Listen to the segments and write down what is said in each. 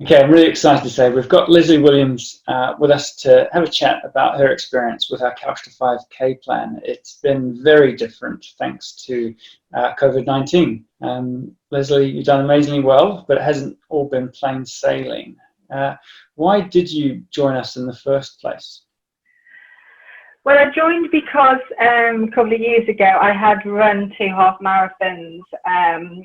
Okay, I'm really excited to say we've got Lesley Williams with us to have a chat about her experience with our Couch to 5K plan. It's been very different thanks to COVID-19. Lesley, you've done amazingly well, but it hasn't all been plain sailing. Why did you join us in the first place? Well, I joined because a couple of years ago I had run 2 half marathons, and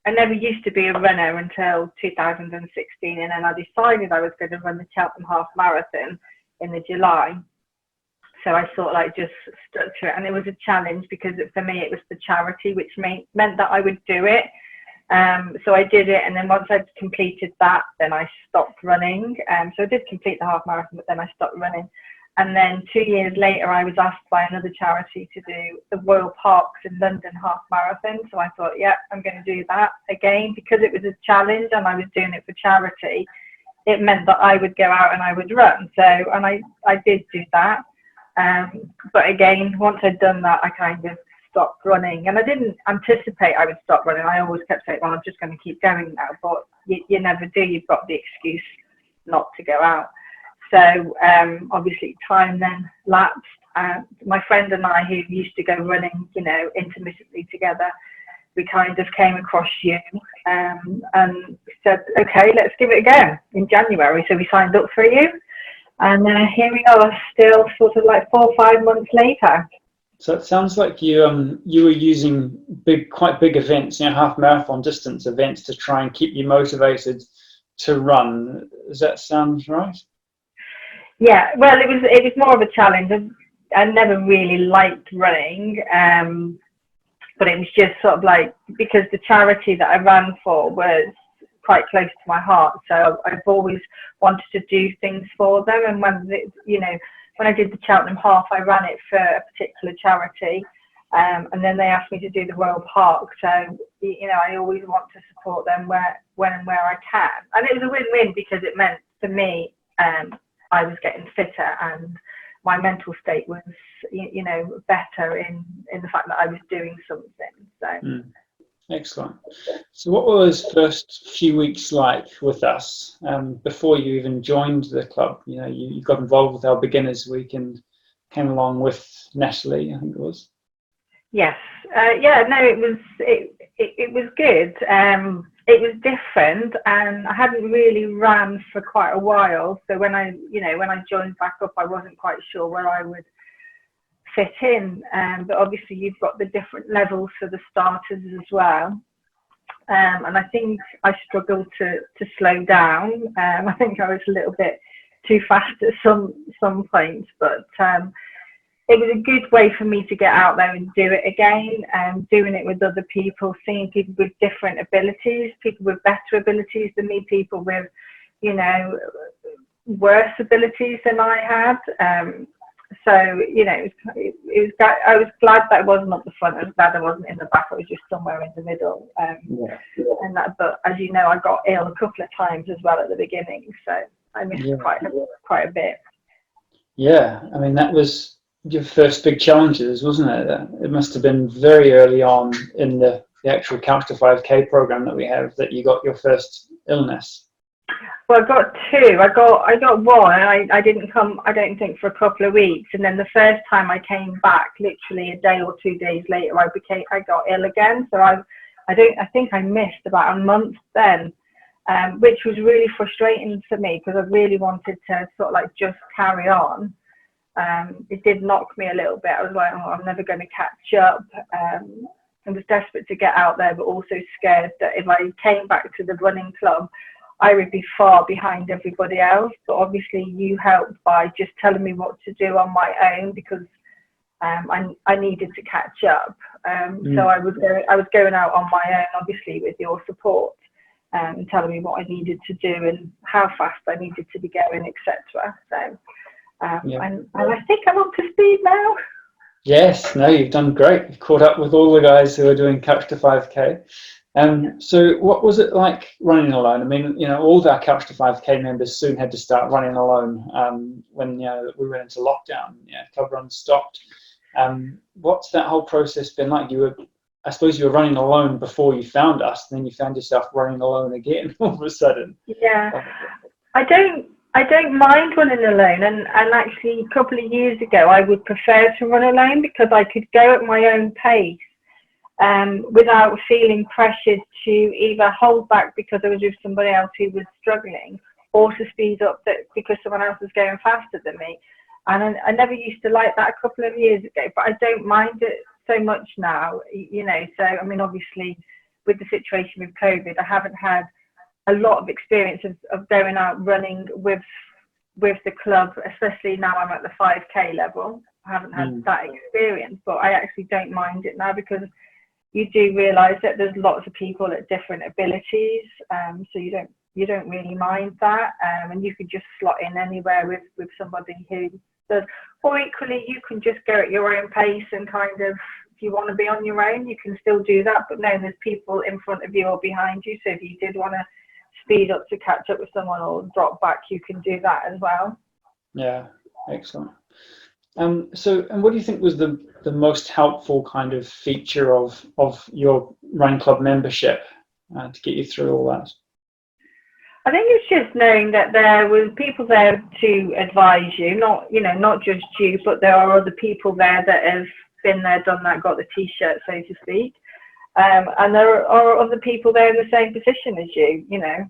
I never used to be a runner until 2016, and then I decided I was going to run the Cheltenham half marathon in the July. So I sort of like just stuck to it, and it was a challenge because for me it was the charity, which meant that I would do it. So I did it, and then once I'd completed that, then I stopped running. So I did complete the half marathon, but then I stopped running. And then 2 years later, I was asked by another charity to do the Royal Parks in London half marathon. So I thought, yeah, I'm going to do that again because it was a challenge and I was doing it for charity. It meant that I would go out and I would run. So, and I did do that. But again, once I'd done that, I kind of stopped running. And I didn't anticipate I would stop running. I always kept saying, well, I'm just going to keep going now. But you never do. You've got the excuse not to go out. So obviously time then lapsed. My friend and I, who used to go running, intermittently together, we kind of came across you and said, okay, let's give it a go in January. So we signed up for you, and here we are, still sort of like 4 or 5 months later. So it sounds like you were using quite big events, half marathon distance events, to try and keep you motivated to run. Does that sound right? Yeah, well, it was more of a challenge. I never really liked running, but it was just sort of like, because the charity that I ran for was quite close to my heart, so I've always wanted to do things for them. And when I did the Cheltenham half, I ran it for a particular charity, and then they asked me to do the Royal Park. So I always want to support them when and where I can, and it was a win-win because it meant for me, I was getting fitter and my mental state was, better in the fact that I was doing something. So. Excellent. So what were those first few weeks like with us before you even joined the club? You got involved with our Beginners Week and came along with Lesley, I think it was. Yes. It was good. It was different, and I hadn't really ran for quite a while. So when I joined back up, I wasn't quite sure where I would fit in. But obviously, you've got the different levels for the starters as well. And I think I struggled to slow down. I think I was a little bit too fast at some points, but it was a good way for me to get out there and do it again, doing it with other people, seeing people with different abilities, people with better abilities than me, people with, worse abilities than I had. So, I was glad that I wasn't up the front. I was glad I wasn't in the back. I was just somewhere in the middle. But as you know, I got ill a couple of times as well at the beginning, so I missed quite a bit. Yeah, I mean, that was your first big challenges, wasn't it? It must have been very early on in the actual Couch to 5K program that we have that you got your first illness. Well, I got 2. I got one, and I didn't come, I don't think, for a couple of weeks. And then the first time I came back, literally a day or 2 days later, I got ill again. So I think I missed about a month then, which was really frustrating for me because I really wanted to sort of like just carry on. It did knock me a little bit. I was like, I'm never going to catch up. I was desperate to get out there, but also scared that if I came back to the running club, I would be far behind everybody else. But obviously you helped by just telling me what to do on my own because I needed to catch up. So I was going out on my own, obviously with your support, and telling me what I needed to do and how fast I needed to be going, etc. So. And I think I'm up to speed now. Yes, no, you've done great. You've caught up with all the guys who are doing Couch to 5K. So what was it like running alone? I mean, all of our Couch to 5K members soon had to start running alone when we went into lockdown. Club runs stopped. What's that whole process been like? You were I suppose you were running alone before you found us, and then you found yourself running alone again all of a sudden. Yeah, I don't mind running alone, and actually a couple of years ago I would prefer to run alone because I could go at my own pace without feeling pressured to either hold back because I was with somebody else who was struggling, or to speed up because someone else was going faster than me. And I never used to like that a couple of years ago, but I don't mind it so much now, you know. So, I mean, obviously, with the situation with COVID, I haven't had a lot of experience of going out running with the club, especially now I'm at the 5K level. I haven't had that experience, but I actually don't mind it now because you do realise that there's lots of people at different abilities, so you don't really mind that, and you could just slot in anywhere with somebody who does. Or equally, you can just go at your own pace and kind of, if you want to be on your own, you can still do that. But no, there's people in front of you or behind you, so if you did want to speed up to catch up with someone or drop back, you can do that as well. Yeah, excellent. So, and what do you think was the most helpful kind of feature of your running club membership to get you through all that? I think it's just knowing that there was people there to advise you, not just you, but there are other people there that have been there, done that, got the t-shirt, so to speak. And there are other people there in the same position as you. You know,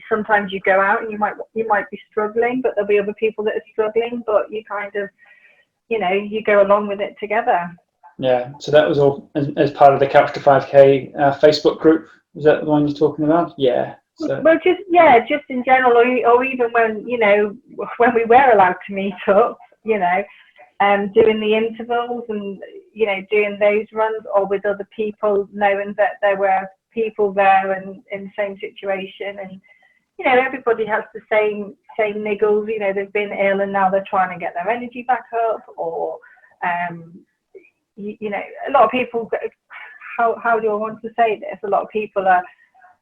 sometimes you go out and you might be struggling, but there'll be other people that are struggling, but you kind of, you go along with it together. Yeah, so that was all as part of the Couch to 5K Facebook group. Is that the one you're talking about? Yeah. So. Well, just in general, or even when when we were allowed to meet up, doing the intervals and doing those runs, or with other people, knowing that there were people there and in the same situation, and everybody has the same niggles. They've been ill and now they're trying to get their energy back up, or a lot of people. How do I want to say this? A lot of people are.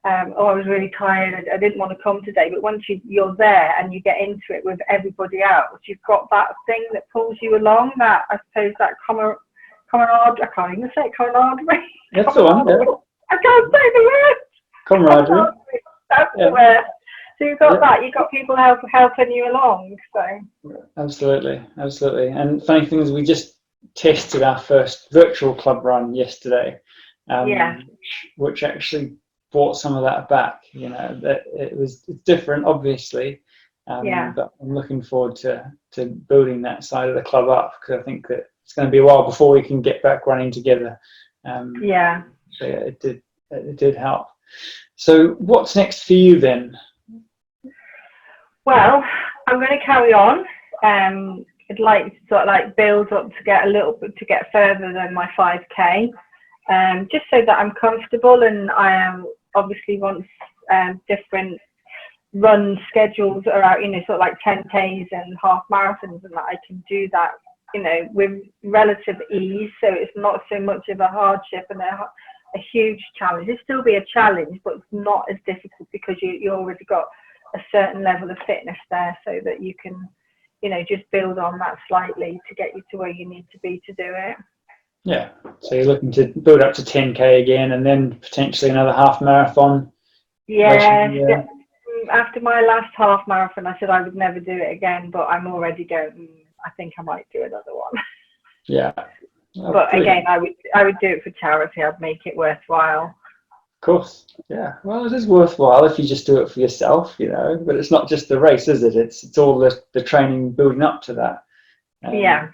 I was really tired, I didn't want to come today, but once you're there and you get into it with everybody else, you've got that thing that pulls you along, that, I suppose, that camaraderie, I can't even say camaraderie. That's the one, yeah. I can't say the word. Camaraderie. That's the word. So you've got that, you've got people helping you along, so. Absolutely, absolutely. And funny thing is, we just tested our first virtual club run yesterday, which actually brought some of that back. That it's different, obviously, but I'm looking forward to building that side of the club up, because I think that it's going to be a while before we can get back running together. So yeah, it did help. So what's next for you then? Well, I'm going to carry on. I'd like to sort of build up to get further than my 5K, just so that I'm comfortable, and I am obviously once different run schedules are out, sort of like 10Ks and half marathons, and that I can do that, with relative ease. So it's not so much of a hardship and a huge challenge. It'll still be a challenge, but it's not as difficult because you already got a certain level of fitness there, so that you can, just build on that slightly to get you to where you need to be to do it. Yeah, so you're looking to build up to 10K again, and then potentially another half marathon. Yeah, after my last half marathon, I said I would never do it again, but I'm already going, I think I might do another one. Yeah. But again, I would do it for charity. I'd make it worthwhile. Of course, yeah. Well, it is worthwhile if you just do it for yourself, but it's not just the race, is it? It's all the training building up to that. Yeah.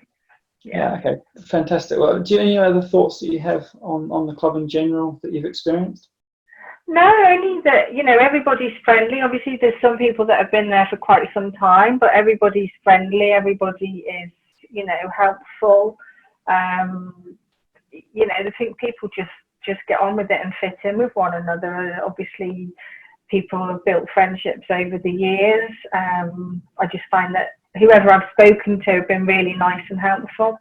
Okay, fantastic. Well, do you have any other thoughts that you have on the club in general that you've experienced? No, only that, everybody's friendly. Obviously, there's some people that have been there for quite some time, but everybody's friendly. Everybody is, helpful. I think people just get on with it and fit in with one another. Obviously, people have built friendships over the years. I just find that whoever I've spoken to have been really nice and helpful.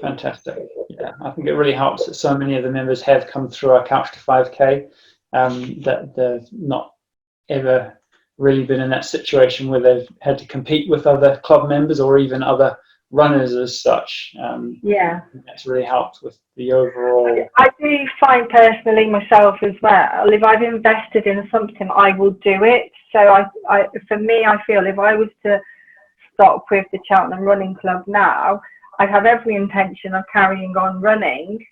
Fantastic. Yeah, I think it really helps that so many of the members have come through our Couch to 5K, that they've not ever really been in that situation where they've had to compete with other club members or even other runners as such. Yeah. That's really helped with the overall. I do find personally myself as well, if I've invested in something, I will do it. So for me, I feel if I was to stop with the Cheltenham Running Club now, I'd have every intention of carrying on running.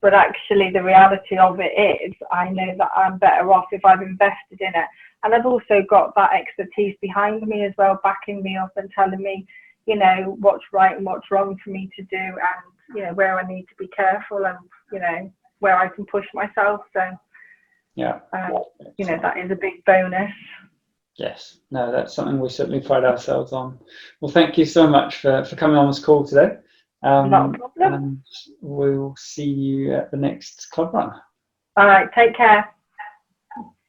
But actually, the reality of it is, I know that I'm better off if I've invested in it. And I've also got that expertise behind me as well, backing me up and telling me, you know, what's right and what's wrong for me to do, and, you know, where I need to be careful, and, you know, where I can push myself. So, Yeah, you know, that is a big bonus. Yes, no, that's something we certainly pride ourselves on. Well, thank you so much for coming on this call today. Not a problem. And we'll see you at the next club run. All right, take care.